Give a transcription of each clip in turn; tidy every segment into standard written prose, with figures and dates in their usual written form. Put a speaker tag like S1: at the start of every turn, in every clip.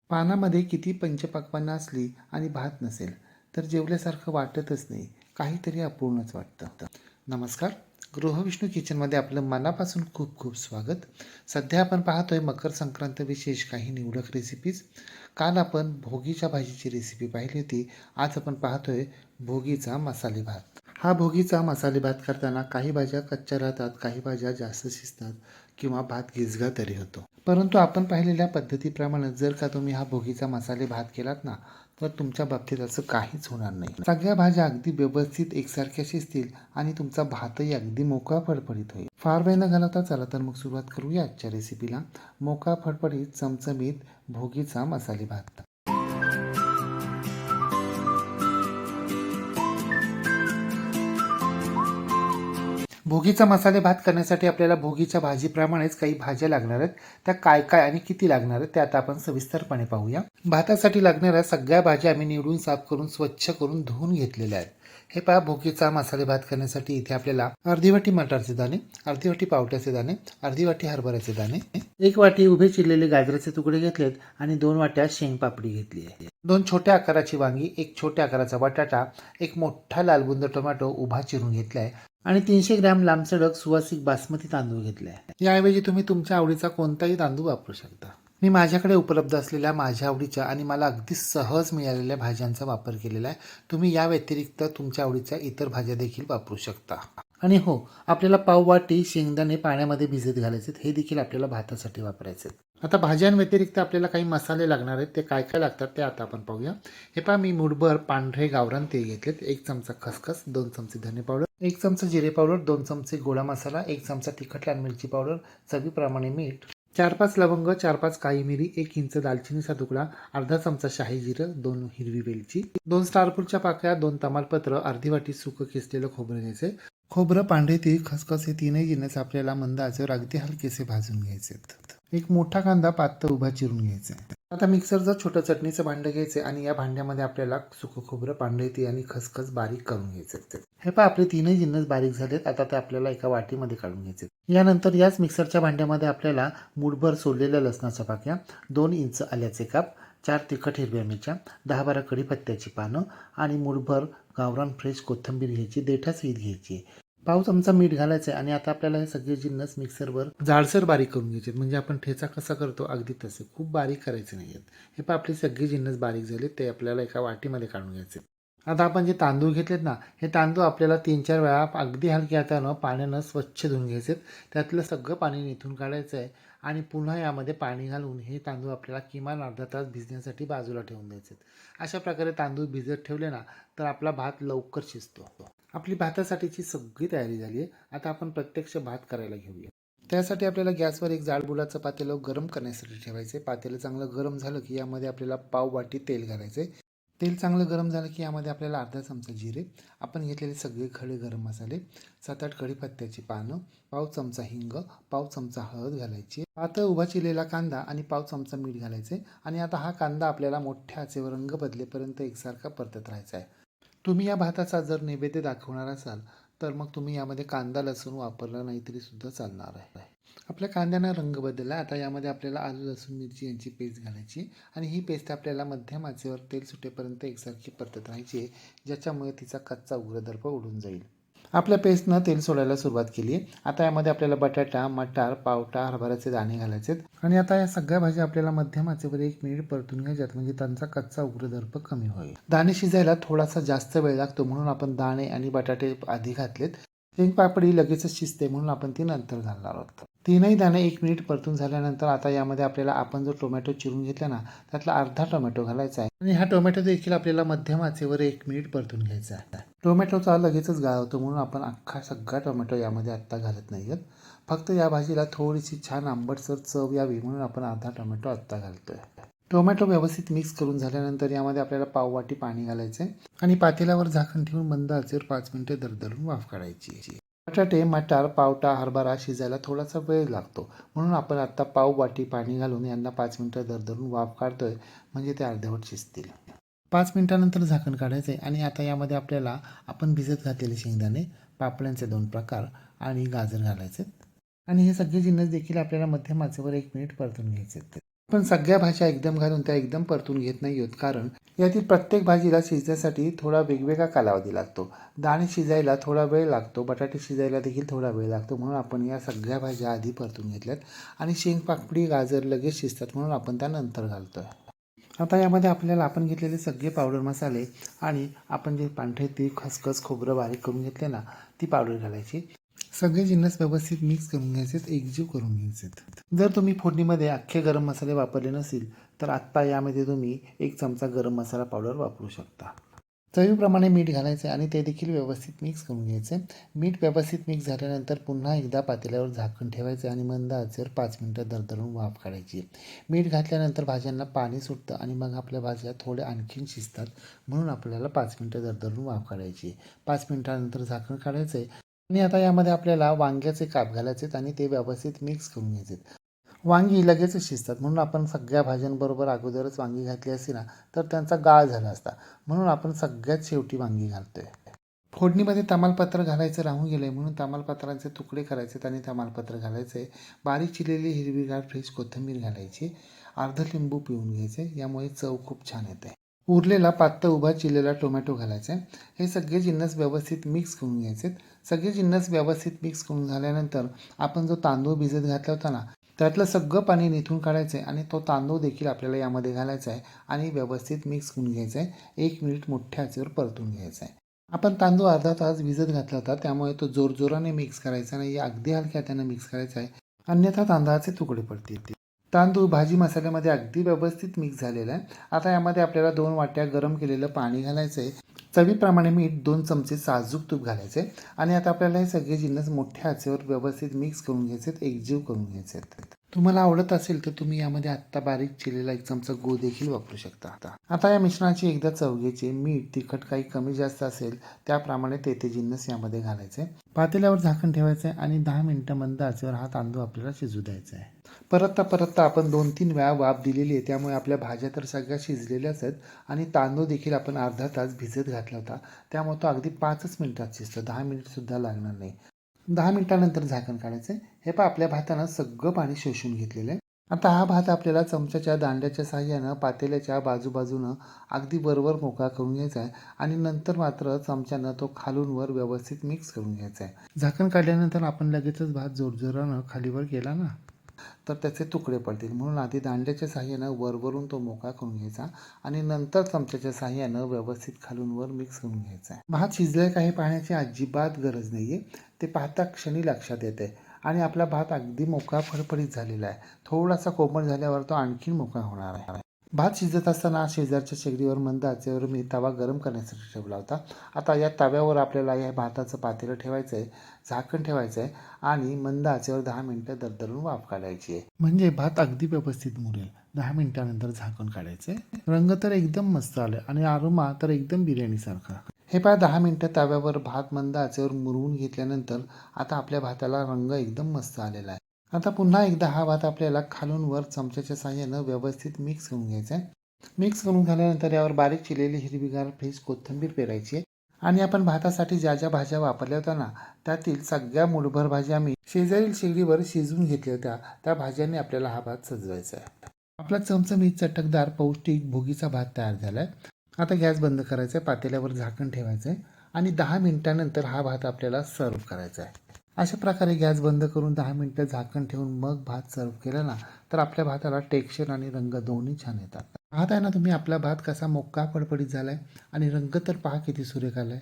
S1: पानामध्ये किती पंचपक्वान्न असली आणि भात नसेल तर जेवल्यासारखं वाटतच नाही, काहीतरी अपूर्णच वाटतं. नमस्कार, गृहविष्णू किचनमध्ये आपलं मनापासून खूप खूप स्वागत. सध्या आपण पाहतोय मकर संक्रांत विशेष काही निवडक रेसिपीज. काल आपण भोगीच्या भाजीची रेसिपी पाहिली होती. आज आपण पाहतोय भोगीचा मसाले भात. हा भोगीचा मसाले भात करताना काही भाज्या कच्च्या राहतात, काही भाज्या जास्त शिजतात किंवा भात गिजगा तरी होतो. परंतु आपण पाहिलेल्या पद्धतीप्रमाणे जर का तुम्ही हा भोगीचा मसाले भात केलात ना, तर तुमच्या बाबतीत असं काहीच होणार नाही. सगळ्या भाज्या अगदी व्यवस्थित एकसारख्या शिजतील आणि तुमचा भातही अगदी मोकळा फडफडीत होईल. फार वेळ न घालवता चला तर मग सुरुवात करूया आजच्या रेसिपीला. मोकळा फडफडीत चमचमीत भोगीचा मसाले भात. भोगीचा मसाले भात करण्यासाठी आपल्याला भोगीच्या भाजीप्रमाणेच काही भाज्या लागणार आहेत. त्या काय काय आणि किती लागणार आहेत ते आता आपण सविस्तरपणे पाहूया. भातासाठी लागणाऱ्या सगळ्या भाज्या आम्ही निवडून साफ करून स्वच्छ करून धुवून घेतलेल्या आहेत. हे पहा, भोगीचा मसाले भात करण्यासाठी इथे आपल्याला अर्धी वाटी मटारचे दाणे, अर्धी वाटी पावट्याचे दाणे, अर्धी वाटी हरभऱ्याचे दाणे, 1 वाटी उभे चिरलेले गाजराचे तुकडे घेतलेत आणि 2 वाट्या शेंगपापडी घेतली आहे. 2 छोट्या आकाराची वांगी, 1 छोट्या आकाराचा बटाटा, 1 मोठा लालबुंद टोमॅटो उभा चिरून घेतलाय आणि 300 ग्रॅम लांबसडक सुवासिक बासमती तांदूळ घेतले आहे. याऐवजी तुम्ही तुमच्या आवडीचा कोणताही तांदूळ वापरू शकता. मी माझ्याकडे उपलब्ध असलेल्या माझ्या आवडीच्या आणि मला अगदी सहज मिळालेल्या भाज्यांचा वापर केलेला आहे. तुम्ही या व्यतिरिक्त तुमच्या आवडीच्या इतर भाज्या देखील वापरू शकता. आणि हो, आपल्याला पाव वाटी शेंगदाणे पाण्यामध्ये भिजत घालायचे, हे देखील आपल्याला भातासाठी वापरायचे. आता भाज्यांव्यतिरिक्त आपल्याला काही मसाले लागणार आहेत. ते काय काय लागतात ते आता आपण पाहूया. हे पहा, मी मूठभर पांढरे गावरान तेल घेतलेत, 1 चमचा खसखस, 2 चमचे धने पावडर, 1 चमचा जिरे पावडर, 2 चमचे गोडा मसाला, 1 चमचा तिखट लाल मिरची पावडर, चवीप्रमाणे मीठ, 4-5 लवंग, 4-5 काळी मिरी, 1 इंच दालचिनीचा तुकडा, अर्धा चमचा शाही जिरं, 2 हिरवी वेलची, 2 स्टारफूलच्या पाकळ्या, 2 तमालपत्र, अर्धी वाटी सुकं किसलेलं खोबरं घ्यायचे. खोबरं, पांढरे तीळ, खसखस हे तीनही जिन्नस आपल्याला मंद आचेवर अगदी हलकेसे भाजून घ्यायचे. 1 मोठा कांदा पातळ उभा चिरून घ्यायचा. आता मिक्सरचं छोटं चटणीचं भांडं घ्यायचं आणि या भांड्यामध्ये आपल्याला सुकं खोबरं, पांढरे तीळ आणि खसखस बारीक करून घ्यायचं. हे पहा, आपले तीनही जिन्नस बारीक झालेत. आता ते आपल्याला एका वाटीमध्ये काढून घ्यायचे. यानंतर याच मिक्सरच्या भांड्यामध्ये आपल्याला मूठभर सोललेल्या लसणाच्या पाक्या, 2 इंच आल्याचे काप, 4 तिखट हिरव्या मिरच्या, 10-12 कढीपत्त्याची पानं आणि मूठभर गावरान फ्रेश कोथिंबीर घ्यायची, देठासहित घ्यायची. पाव चमचा मीठ घालायचं आणि आता आपल्याला हे सगळे जिन्नस मिक्सरवर जाडसर बारीक करून घ्यायचे. म्हणजे आपण ठेचा कसा करतो अगदी तसे, खूप बारीक करायचे नाही आहेत. हे पहा, आपले सगळे जिन्नस बारीक झाले, ते आपल्याला एका वाटीमध्ये काढून घ्यायचे. आता आपण जे तांदूळ घेतलेत ना, हे तांदूळ आपल्याला 3-4 वेळा अगदी हलक्या हातानं पाण्यानं स्वच्छ धुवून घ्यायचे. त्यातलं सगळं पाणी निथून काढायचं आहे आणि पुन्हा यामध्ये पाणी घालून हे तांदूळ आपल्याला किमान अर्धा तास भिजण्यासाठी बाजूला ठेवून द्यायचे. अशा प्रकारे तांदूळ भिजत ठेवले ना, तर आपला भात लवकर शिजतो. आपली भातासाठीची सगळी तयारी झाली आहे. आता आपण प्रत्यक्ष भात करायला घेऊया. त्यासाठी आपल्याला गॅसवर एक जाड बुडाचं पातेलं गरम करण्यासाठी ठेवायचे. पातेलं चांगलं गरम झालं की यामध्ये आपल्याला पाव वाटी तेल घालायचे. तेल चांगलं गरम झालं की यामध्ये आपल्याला अर्धा चमचा जिरे, आपण घेतलेले सगळे खडे गरम मसाले, 7-8 कढीपत्त्याची पानं, पाव चमचा हिंग, पाव चमचा हळद घालायची, पातळ उभा चिरलेला कांदा आणि पाव चमचा मीठ घालायचे. आणि आता हा कांदा आपल्याला मोठ्या आचेवर रंग बदलेपर्यंत एकसारखा परतत राहायचा आहे. तुम्ही या भाताचा जर नैवेद्य दाखवणार असाल तर मग तुम्ही यामध्ये कांदा लसूण वापरला नाही तरी सुद्धा चालणार आहे. आपल्या कांद्यानं रंग बदलला. आता यामध्ये आपल्याला आलं लसूण मिरची यांची पेस्ट घालायची आणि ही पेस्ट आपल्याला मध्यम आचेवर तेल सुटेपर्यंत एकसारखी परतत राहायची, ज्याच्यामुळे तिचा कच्चा उग्रदर्प उडून जाईल. आपल्या पेस्टनं तेल सोडायला सुरुवात केली आहे. आता यामध्ये आपल्याला बटाटा, मटार, पावटा, हरभऱ्याचे दाणे घालायचे आणि आता या सगळ्या भाज्या आपल्याला मध्यम आचेवर 1 मिनिट परतून घ्यायच्यात, म्हणजे त्यांचा कच्चा उग्रदर्प कमी होईल. दाणे शिजायला थोडासा जास्त वेळ लागतो म्हणून आपण दाणे आणि बटाटे आधी घातलेत. शेंगपापडी लगेचच शिजते म्हणून आपण ती नंतर घालणार आहोत. तीनही दाणे 1 मिनिट परतून झाल्यानंतर आता यामध्ये आपल्याला आपण जो टोमॅटो चिरून घेतला ना, त्यातला अर्धा टोमॅटो घालायचा आहे आणि हा टोमॅटो देखील आपल्याला मध्यम आचेवर 1 मिनिट परतून घ्यायचा आहे. टोमॅटोचा लगेचच गाळ होतो म्हणून आपण अख्खा सगळा टोमॅटो यामध्ये आत्ता घालत नाही आहोत. फक्त या भाजीला थोडीशी छान आंबटसर चव यावी म्हणून आपण अर्धा टोमॅटो आत्ता घालतोय. टोमॅटो व्यवस्थित मिक्स करून झाल्यानंतर यामध्ये आपल्याला पाव वाटी पाणी घालायचे आणि पातेल्यावर झाकण ठेवून मंद आचेवर 5 मिनिटे दरदरून वाफ काढायची. बटाटे, मटार, पावटा, हरभरा शिजायला थोडासा वेळ लागतो म्हणून आपण आता पाव वाटी पाणी घालून यांना 5 मिनिटं दरदरून वाफ काढतोय, म्हणजे ते अर्धवट शिजतील. 5 मिनिटानंतर झाकण काढायचे आणि आता यामध्ये आपल्याला आपण भिजत घातलेले शेंगदाणे, पापड्यांचे 2 प्रकार आणि गाजर घालायचे आणि हे सगळे जिन्नस देखील आपल्याला मध्यम आचेवर 1 मिनिट परतून घ्यायचे. पण सगळ्या भाज्या एकदम घालून त्या एकदम परतून घेत नाही आहोत, कारण यातील प्रत्येक भाजीला शिजण्यासाठी थोडा वेगवेगळा कालावधी लागतो. दाणे शिजायला थोडा वेळ लागतो, बटाटे शिजायला देखील थोडा वेळ लागतो, म्हणून आपण या सगळ्या भाज्या आधी परतून घेतल्यात. आणि शेंगपापडी, गाजर लगेच शिजतात, म्हणून आपण त्या नंतर घालतोय. आता यामध्ये आपल्याला आपण घेतलेले सगळे पावडर मसाले आणि आपण जे पांढरे तीळ, खसखस, खोबरं बारीक करून घेतले ना, ती पावडर घालायची. सगळे जिन्नस व्यवस्थित मिक्स करून घ्यायचेत, एकजीव करून घ्यायचेत. जर तुम्ही फोडणीमध्ये अख्खे गरम मसाले वापरले नसतील तर आत्ता यामध्ये तुम्ही 1 चमचा गरम मसाला पावडर वापरू शकता. चवीप्रमाणे मीठ घालायचे आणि ते देखील व्यवस्थित मिक्स करून घ्यायचे. मीठ व्यवस्थित मिक्स झाल्यानंतर पुन्हा एकदा पातेल्यावर झाकण ठेवायचे आणि मंद आचेवर 5 मिनिटं दरदरून वाफ काढायची. मीठ घातल्यानंतर भाज्यांना पाणी सुटतं आणि मग आपल्या भाज्या थोड्या आणखीन शिजतात, म्हणून आपल्याला 5 मिनिटं दरदरून वाफ काढायची. 5 मिनिटानंतर झाकण काढायचे आणि आता यामध्ये आपल्याला वांग्याचे काप घालायचेत आणि ते व्यवस्थित मिक्स करून घ्यायचे. वांगी लगेच शिजतात, म्हणून आपण सगळ्या भाज्यांबरोबर अगोदरच वांगी घातली असती ना तर त्यांचा गाळ झाला असता, म्हणून आपण सगळ्यात शेवटी वांगी घालतोय. फोडणीमध्ये तमालपत्र घालायचं राहून गेले, म्हणून तमालपत्रांचे तुकडे करायचे आणि तमालपत्र घालायचे. बारीक चिरलेली हिरवीगार फ्रेश कोथिंबीर घालायची. अर्ध लिंबू पिळून घ्यायचे, यामुळे चव खूप छान येते. उरलेला पातळ उभा चिरलेला टोमॅटो घालायचे. हे सगळे जिन्नस व्यवस्थित मिक्स करून घ्यायचे. सगळे जिन्नस व्यवस्थित मिक्स करून झाल्यानंतर आपण जो तांदूळ भिजत घातला होता ना, त्यातलं सगळं पाणी निथून काढायचं आहे आणि तो तांदूळ देखील आपल्याला यामध्ये घालायचा आहे आणि व्यवस्थित मिक्स करून घ्यायचं आहे. 1 मिनिट मोठ्या आचेवर परतून घ्यायचा आहे. आपण तांदूळ अर्धा तास भिजत घातला होता, त्यामुळे तो जोरजोराने मिक्स करायचा नाही, अगदी हलक्या हाताने मिक्स करायचा आहे, अन्यथा तांदळाचे तुकडे पडतील. तांदूळ भाजी मसाल्यामध्ये अगदी व्यवस्थित मिक्स झालेला आहे. आता यामध्ये आपल्याला 2 वाट्या गरम केलेलं पाणी घालायचं आहे. चवीप्रमाणे मीठ, 2 चमचे साजूक तूप घालायचे आणि आता आपल्याला हे सगळे जिन्नस मोठ्या आचेवर व्यवस्थित मिक्स करून घ्यायचे, एकजीव करून घ्यायचे. तुम्हाला आवडत असेल तर तुम्ही यामध्ये आत्ता बारीक चिरलेला 1 चमचा गूळ देखील वापरू शकता. आता या मिश्रणाची एकदा चव घ्यायची. मीठ, तिखट काही कमी जास्त असेल त्याप्रमाणे ते जिन्नस यामध्ये घालायचे. पातेल्यावर झाकण ठेवायचे आणि 10 मिनिटं मंद आचेवर हा तांदूळ आपल्याला शिजू द्यायचा आहे. परतता आपण 2-3 वेळा वाफ दिलेली आहे, त्यामुळे आपल्या भाज्या तर सगळ्या शिजलेल्याच आहेत आणि तांदूळ देखील आपण अर्धा तास भिजत घातला होता, त्यामुळे तो अगदी 5च मिनिटात शिजतो, 10 मिनिटसुद्धा लागणार नाही. 10 मिनिटानंतर झाकण काढायचं. हे पहा, आपल्या भातानं सगळं पाणी शोषून घेतलेलं आहे. आता हा भात आपल्याला चमच्याच्या दांड्याच्या साहाय्यानं पातेल्याच्या बाजूबाजूनं अगदी वरवर मोकळा करून घ्यायचा आहे आणि नंतर मात्र चमच्यानं तो खालून वर व्यवस्थित मिक्स करून घ्यायचा आहे. झाकण काढल्यानंतर आपण लगेचच भात जोरजोरानं खालीवर केला ना तर त्याचे तुकडे पडतील, म्हणून आधी दांड्याच्या साहाय्यानं वरवरून तो मोकळा करून घ्यायचा आणि नंतर चमच्याच्या साहाय्यानं व्यवस्थित खालून वर मिक्स करून घ्यायचा आहे. भात शिजलाय का हे पाहण्याची अजिबात गरज नाही आहे, ते पाहता क्षणी लक्षात येते आणि आपला भात अगदी मोकळा फडफडीत झालेला आहे. थोडासा कोमट झाल्यावर तो आणखीन मोकळा होणार आहे. भात शिजत असताना शेजारच्या शेगडीवर मंद आचेवर मी तवा गरम करण्यासाठी ठेवला होता. आता या तव्यावर आपल्याला या भाताचं पातेलं ठेवायचं आहे, झाकण ठेवायचं आहे आणि मंद आचेवर 10 मिनिटं दरदरून वाफ काढायची आहे, म्हणजे भात अगदी व्यवस्थित मुरेल. 10 मिनिटानंतर झाकण काढायचं आहे. रंग तर एकदम मस्त आला आणि अरोमा तर एकदम बिर्याणीसारखा. हे पहा, 10 मिनिटं तव्यावर भात मंद आचेवर मुरवून घेतल्यानंतर आता आपल्या भाताला रंग एकदम मस्त आलेला आहे. आता पुन्हा एकदा हा भात आपल्याला खालून वर चमच्याच्या साहाय्यानं व्यवस्थित मिक्स करून घ्यायचा आहे. मिक्स करून झाल्यानंतर यावर बारीक चिरलेली हिरवीगार फ्रेश कोथिंबीर पेरायची आहे आणि आपण भातासाठी ज्या ज्या भाज्या वापरल्या होत्या ना, त्यातील सगळ्या मूठभर भाज्या मी शेजारील शेगडीवर शिजवून घेतल्या होत्या, त्या भाज्यांनी आपल्याला हा भात सजवायचा आहे. आपला चमचमीत चटकदार पौष्टिक भोगीचा भात तयार झाला आहे. आता गॅस बंद करायचा आहे, पातेल्यावर झाकण ठेवायचं आहे आणि 10 मिनिटानंतर हा भात आपल्याला सर्व करायचा आहे. अशा प्रकारे गॅस बंद करून 10 मिनिटं झाकण ठेवून मग भात सर्व केला ना तर आपल्या भाताला टेक्स्चर आणि रंग दोन्ही छान येतात. पाहताय ना तुम्ही आपला भात कसा मोकळा फडफडीत झालाय आणि रंग तर पहा किती सुरेख आलाय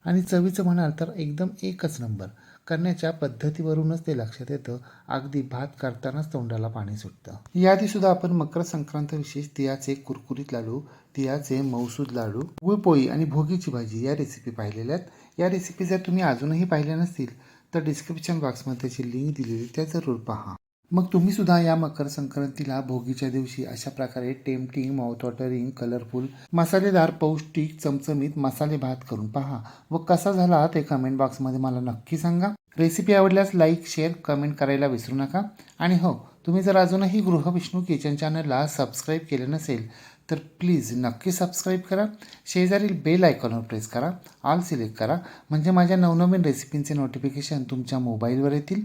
S1: आणि चवीचं म्हणाल तर एकदम एकच नंबर. करण्याच्या पद्धतीवरूनच ते लक्षात येतं, अगदी भात करतानाच तोंडाला पाणी सुटतं. याआधी सुद्धा आपण मकर संक्रांत विशेष तिळाचे कुरकुरीत लाडू, तिळाचे मऊसूद लाडू, गुळपोळी आणि भोगीची भाजी या रेसिपी पाहिलेल्या आहेत. या रेसिपी जर तुम्ही अजूनही पाहिल्या नसतील तर डिस्क्रिप्शन बॉक्समध्ये त्याची लिंक दिलेली, त्या जरूर पहा. मग तुम्ही सुद्धा या मकर संक्रांतीला भोगीच्या दिवशी अशा प्रकारे टेम्पटिंग, माउथवॉटरिंग, कलरफुल, मसालेदार, पौष्टिक, चमचमीत मसाले भात करून पहा व कसा झाला ते कमेंट बॉक्समध्ये मला नक्की सांगा. रेसिपी आवडल्यास लाईक, शेअर, कमेंट करायला विसरू नका. आणि हो, तुम्ही जर अजूनही गृहविष्णू किचन चॅनलला सबस्क्राईब केलं नसेल तर प्लीज नक्की सबस्क्राईब करा. शेजारील बेल आयकॉनवर प्रेस करा, ऑल सिलेक्ट करा, म्हणजे माझ्या नवनवीन रेसिपींचे नोटिफिकेशन तुमच्या मोबाईलवर येतील.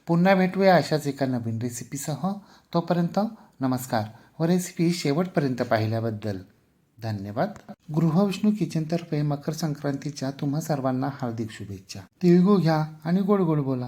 S1: पुन्हा भेटूया अशाच एका नवीन रेसिपीसह. तोपर्यंत नमस्कार व रेसिपी शेवटपर्यंत पाहिल्याबद्दल धन्यवाद. गृहविष्णू किचनतर्फे मकर संक्रांतीच्या तुम्हा सर्वांना हार्दिक शुभेच्छा. तिळगुळ घ्या आणि गोड गोड बोला.